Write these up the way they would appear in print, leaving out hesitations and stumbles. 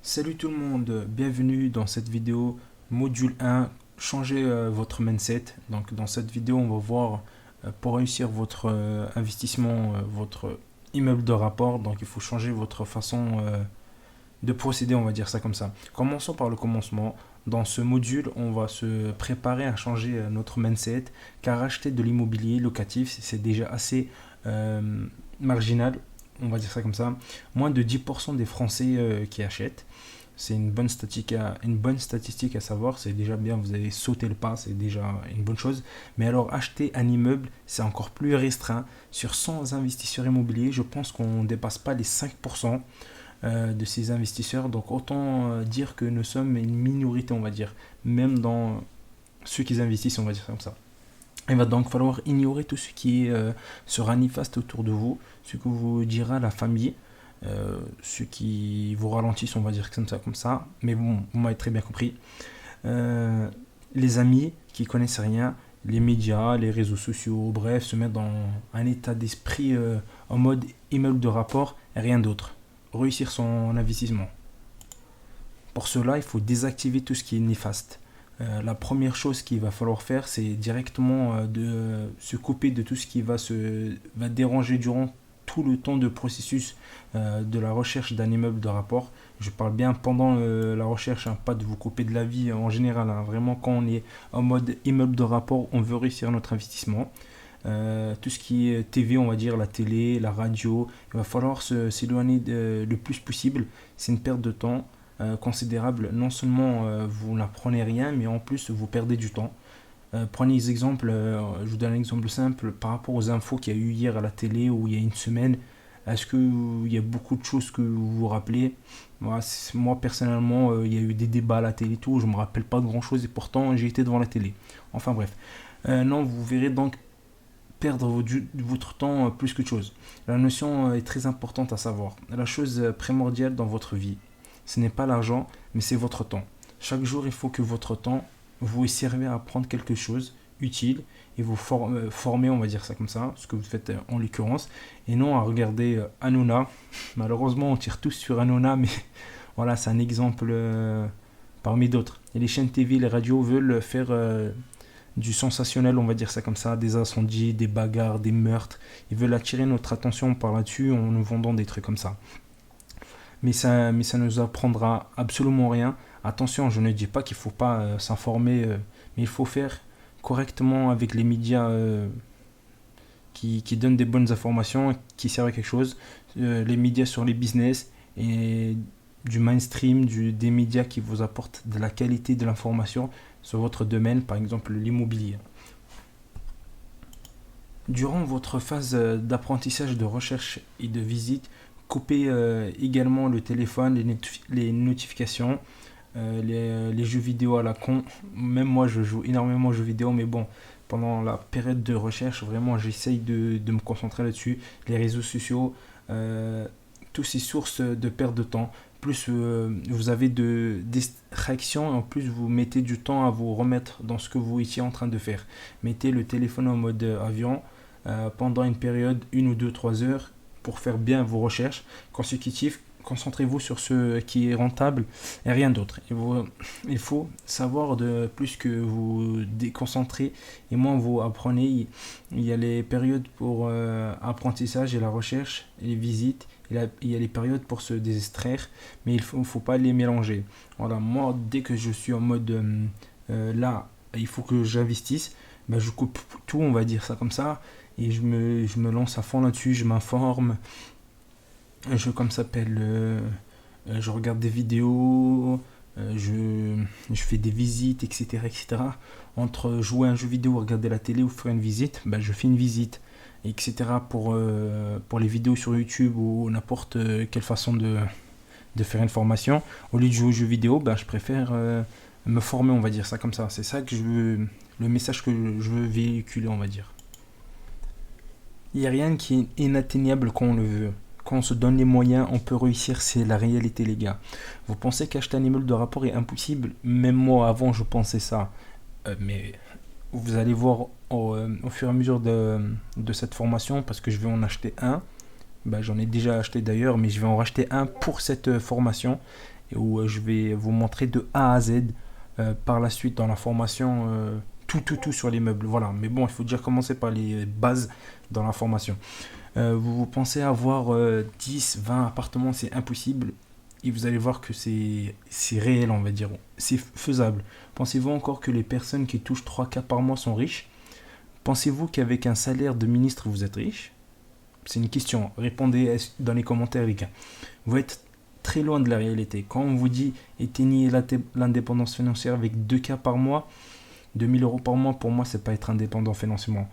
Salut tout le monde, bienvenue dans cette vidéo module 1, changer votre mindset. Donc dans cette vidéo, on va voir pour réussir votre investissement, votre immeuble de rapport, donc il faut changer votre façon de procéder, on va dire ça comme ça. Commençons par le commencement. Dans ce module, on va se préparer à changer notre mindset, car acheter de l'immobilier locatif, c'est déjà assez marginal, on va dire ça comme ça. Moins de 10% des Français qui achètent. C'est une bonne statistique à savoir, c'est déjà bien, vous avez sauté le pas, c'est déjà une bonne chose. Mais alors acheter un immeuble, c'est encore plus restreint. Sur 100 investisseurs immobiliers, je pense qu'on ne dépasse pas les 5% de ces investisseurs. Donc autant dire que nous sommes une minorité, on va dire, même dans ceux qui investissent, on va dire comme ça. Il va donc falloir ignorer tout ce qui sera néfaste autour de vous, ce que vous dira la famille, ceux qui vous ralentissent, on va dire comme ça. Mais bon, vous m'avez très bien compris. Euh, les amis qui connaissent rien, les médias, les réseaux sociaux, bref, se mettre dans un état d'esprit en mode immeuble de rapport et rien d'autre. Réussir son investissement. Pour cela, il faut désactiver tout ce qui est néfaste. La première chose qu'il va falloir faire, c'est directement de se couper de tout ce qui va déranger durant tout le temps de processus de la recherche d'un immeuble de rapport. Je parle bien pendant la recherche, hein, pas de vous couper de la vie en général, hein. Vraiment, quand on est en mode immeuble de rapport, on veut réussir notre investissement. Tout ce qui est TV, on va dire, la télé, la radio, il va falloir s'éloigner le plus possible. C'est une perte de temps considérable. Non seulement vous n'apprenez rien, mais en plus vous perdez du temps. Prenez des exemples, je vous donne un exemple simple par rapport aux infos qu'il y a eu hier à la télé ou il y a une semaine. Est-ce qu'il y a beaucoup de choses que vous vous rappelez? Moi personnellement, il y a eu des débats à la télé et tout, je ne me rappelle pas de grand chose et pourtant j'ai été devant la télé. Enfin bref. Non, vous verrez donc perdre votre temps plus que de chose. La notion est très importante à savoir. La chose primordiale dans votre vie, ce n'est pas l'argent, mais c'est votre temps. Chaque jour, il faut que votre temps vous serve à apprendre quelque chose utile et vous former, on va dire ça comme ça, ce que vous faites en l'occurrence, et non à regarder Hanouna. Malheureusement, on tire tous sur Hanouna, mais voilà, c'est un exemple parmi d'autres. Et les chaînes TV, les radios veulent faire du sensationnel, on va dire ça comme ça, des incendies, des bagarres, des meurtres. Ils veulent attirer notre attention par là-dessus en nous vendant des trucs comme ça. Mais ça ne nous apprendra absolument rien. Attention, je ne dis pas qu'il ne faut pas s'informer, mais il faut faire correctement avec les médias qui donnent des bonnes informations, qui servent à quelque chose. Les médias sur les business et du mainstream, des médias qui vous apportent de la qualité de l'information sur votre domaine, par exemple l'immobilier. Durant votre phase d'apprentissage, de recherche et de visite, coupez également le téléphone, les notifications, les jeux vidéo à la con. Même moi, je joue énormément aux jeux vidéo, mais bon, pendant la période de recherche, vraiment, j'essaye de me concentrer là-dessus. Les réseaux sociaux, toutes ces sources de perte de temps. Plus vous avez de distractions, en plus vous mettez du temps à vous remettre dans ce que vous étiez en train de faire. Mettez le téléphone en mode avion pendant une période, 1 ou 2, 3 heures, pour faire bien vos recherches consécutives. Concentrez-vous sur ce qui est rentable et rien d'autre. Il faut savoir de plus que vous déconcentrez et moins vous apprenez. Il y a les périodes pour apprentissage et la recherche et les visites. Il y a les périodes pour se distraire, mais il ne faut pas les mélanger. Voilà, moi, dès que je suis en mode là, il faut que j'investisse, ben, je coupe tout, on va dire ça comme ça, et je me lance à fond là-dessus, je m'informe, comme ça s'appelle, je regarde des vidéos, je fais des visites, etc., etc. Entre jouer à un jeu vidéo, regarder la télé ou faire une visite, ben, je fais une visite, etc. Pour les vidéos sur YouTube ou n'importe quelle façon de faire une formation. Au lieu de jouer aux jeux vidéo, ben, je préfère me former, on va dire ça comme ça. C'est ça que le message que je veux véhiculer, on va dire. Il n'y a rien qui est inatteignable quand on le veut. Quand on se donne les moyens, on peut réussir, c'est la réalité, les gars. Vous pensez qu'acheter un immeuble de rapport est impossible? Même moi, avant, je pensais ça. Mais vous allez voir au fur et à mesure de cette formation, parce que je vais en acheter un. Ben, j'en ai déjà acheté d'ailleurs, mais je vais en racheter un pour cette formation. et où je vais vous montrer de A à Z par la suite dans la formation tout sur les meubles. Voilà, mais bon, il faut déjà commencer par les bases dans la formation. Vous pensez avoir 10, 20 appartements, c'est impossible. Et vous allez voir que c'est réel, on va dire. C'est faisable. Pensez-vous encore que les personnes qui touchent 3K par mois sont riches? Pensez-vous qu'avec un salaire de ministre, vous êtes riche? C'est une question. Répondez dans les commentaires, les gars. Vous êtes très loin de la réalité. Quand on vous dit éteignez l'indépendance financière avec 2K par mois, 2000 euros par mois, pour moi, c'est pas être indépendant financièrement.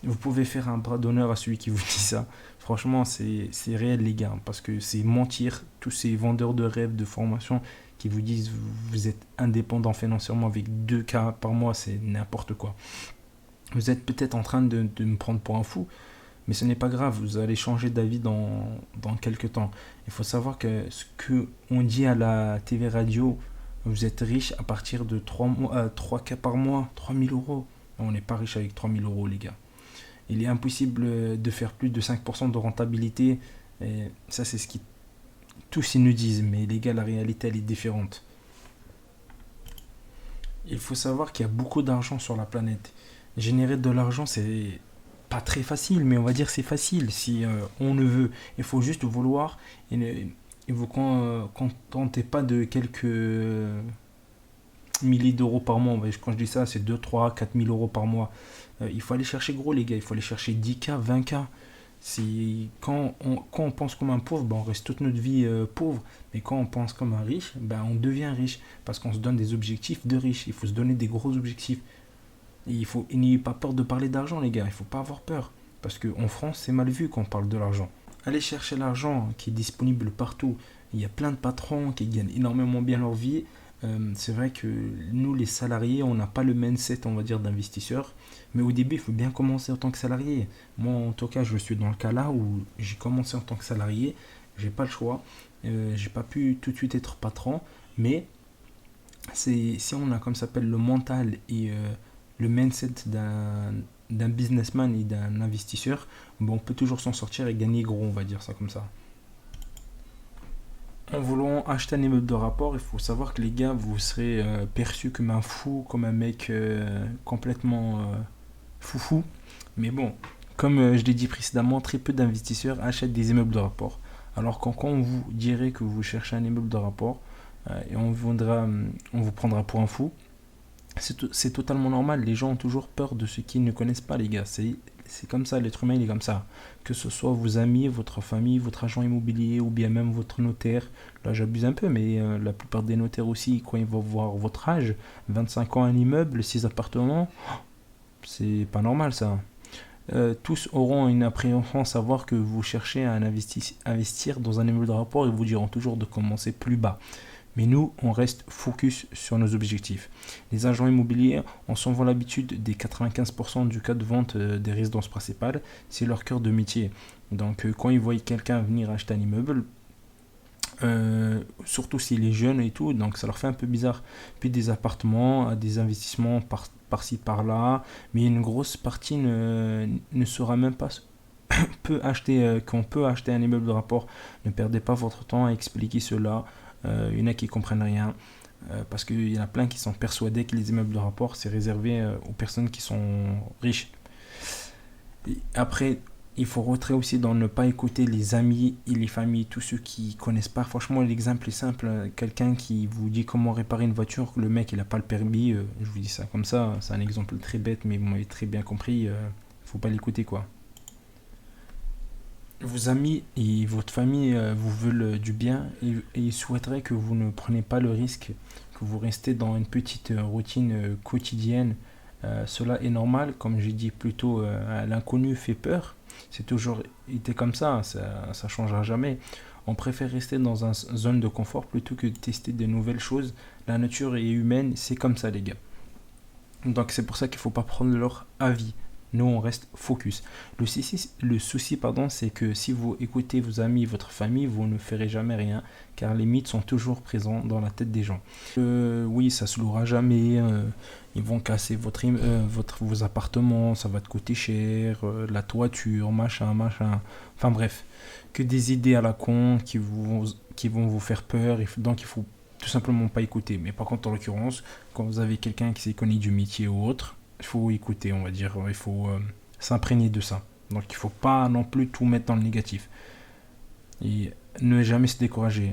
Vous pouvez faire un bras d'honneur à celui qui vous dit ça. Franchement, c'est réel, les gars, parce que c'est mentir. Tous ces vendeurs de rêves, de formation qui vous disent vous êtes indépendant financièrement avec 2K par mois, c'est n'importe quoi. Vous êtes peut-être en train de me prendre pour un fou, mais ce n'est pas grave, vous allez changer d'avis dans quelques temps. Il faut savoir que ce qu'on dit à la TV radio, vous êtes riche à partir de 3K par mois, 3000 euros. On n'est pas riche avec 3000 euros, les gars. Il est impossible de faire plus de 5% de rentabilité. Et ça, c'est ce qui tous ils nous disent. Mais les gars, la réalité, elle est différente. Il faut savoir qu'il y a beaucoup d'argent sur la planète. Générer de l'argent, c'est pas très facile, mais on va dire c'est facile si on le veut. Il faut juste vouloir et vous contentez pas de quelques milliers d'euros par mois. Quand je dis ça, c'est 2 3 4 000 euros par mois. Il faut aller chercher gros, les gars. Il faut aller chercher 10K, 20K. Quand on pense comme un pauvre, ben on reste toute notre vie pauvre. Mais quand on pense comme un riche, ben on devient riche. Parce qu'on se donne des objectifs de riche. Il faut se donner des gros objectifs. Et il n'ayez pas peur de parler d'argent, les gars. Il ne faut pas avoir peur. Parce qu'en France, c'est mal vu quand on parle de l'argent. Allez chercher l'argent qui est disponible partout. Il y a plein de patrons qui gagnent énormément bien leur vie. C'est vrai que nous, les salariés, on n'a pas le mindset, on va dire, d'investisseur. Mais au début, il faut bien commencer en tant que salarié. Moi, en tout cas, je suis dans le cas là où j'ai commencé en tant que salarié. J'ai pas le choix. J'ai pas pu tout de suite être patron. Mais si on a, comme ça s'appelle, le mental et le mindset d'un businessman et d'un investisseur, bon, on peut toujours s'en sortir et gagner gros, on va dire ça comme ça. En voulant acheter un immeuble de rapport, il faut savoir que les gars, vous serez perçus comme un fou, comme un mec complètement foufou. Mais bon, comme je l'ai dit précédemment, très peu d'investisseurs achètent des immeubles de rapport. Alors quand on vous dirait que vous cherchez un immeuble de rapport et on vous prendra pour un fou, c'est totalement normal. Les gens ont toujours peur de ce qu'ils ne connaissent pas, les gars. C'est comme ça, l'être humain il est comme ça. Que ce soit vos amis, votre famille, votre agent immobilier ou bien même votre notaire. Là j'abuse un peu, mais la plupart des notaires aussi, quand ils vont voir votre âge, 25 ans un immeuble, 6 appartements, c'est pas normal ça. Tous auront une appréhension à savoir que vous cherchez à investir dans un immeuble de rapport et vous diront toujours de commencer plus bas. Mais nous, on reste focus sur nos objectifs. Les agents immobiliers ont souvent l'habitude des 95% du cas de vente des résidences principales. C'est leur cœur de métier. Donc quand ils voient quelqu'un venir acheter un immeuble, surtout s'il est jeune et tout, donc ça leur fait un peu bizarre. Puis des appartements, des investissements par-ci par-là, mais une grosse partie ne saura même pas qu'on peut acheter un immeuble de rapport. Ne perdez pas votre temps à expliquer cela. Il y en a qui comprennent rien parce qu'il y en a plein qui sont persuadés que les immeubles de rapport c'est réservé aux personnes qui sont riches. Et après, il faut rentrer aussi dans ne pas écouter les amis et les familles, tous ceux qui connaissent pas. Franchement, l'exemple est simple. Quelqu'un qui vous dit comment réparer une voiture, le mec il a pas le permis, je vous dis ça comme ça, c'est un exemple très bête, mais vous m'avez très bien compris. Faut pas l'écouter quoi. Vos amis et votre famille vous veulent du bien et ils souhaiteraient que vous ne preniez pas le risque, que vous restez dans une petite routine quotidienne. Cela est normal, comme j'ai dit plus tôt, l'inconnu fait peur. C'est toujours été comme ça ne changera jamais. On préfère rester dans une zone de confort plutôt que de tester de nouvelles choses. La nature est humaine, c'est comme ça les gars. Donc c'est pour ça qu'il ne faut pas prendre leur avis. Nous, on reste focus. Le souci, pardon, c'est que si vous écoutez vos amis, votre famille, vous ne ferez jamais rien, car les mythes sont toujours présents dans la tête des gens. Oui, ça se louera jamais. Ils vont casser vos appartements, ça va te coûter cher, la toiture, machin, machin. Enfin bref, que des idées à la con qui vont vous faire peur. Donc il faut tout simplement pas écouter. Mais par contre, en l'occurrence, quand vous avez quelqu'un qui s'y connaît du métier ou autre, il faut écouter, on va dire. Il faut s'imprégner de ça. Donc il faut pas non plus tout mettre dans le négatif. Et ne jamais se décourager.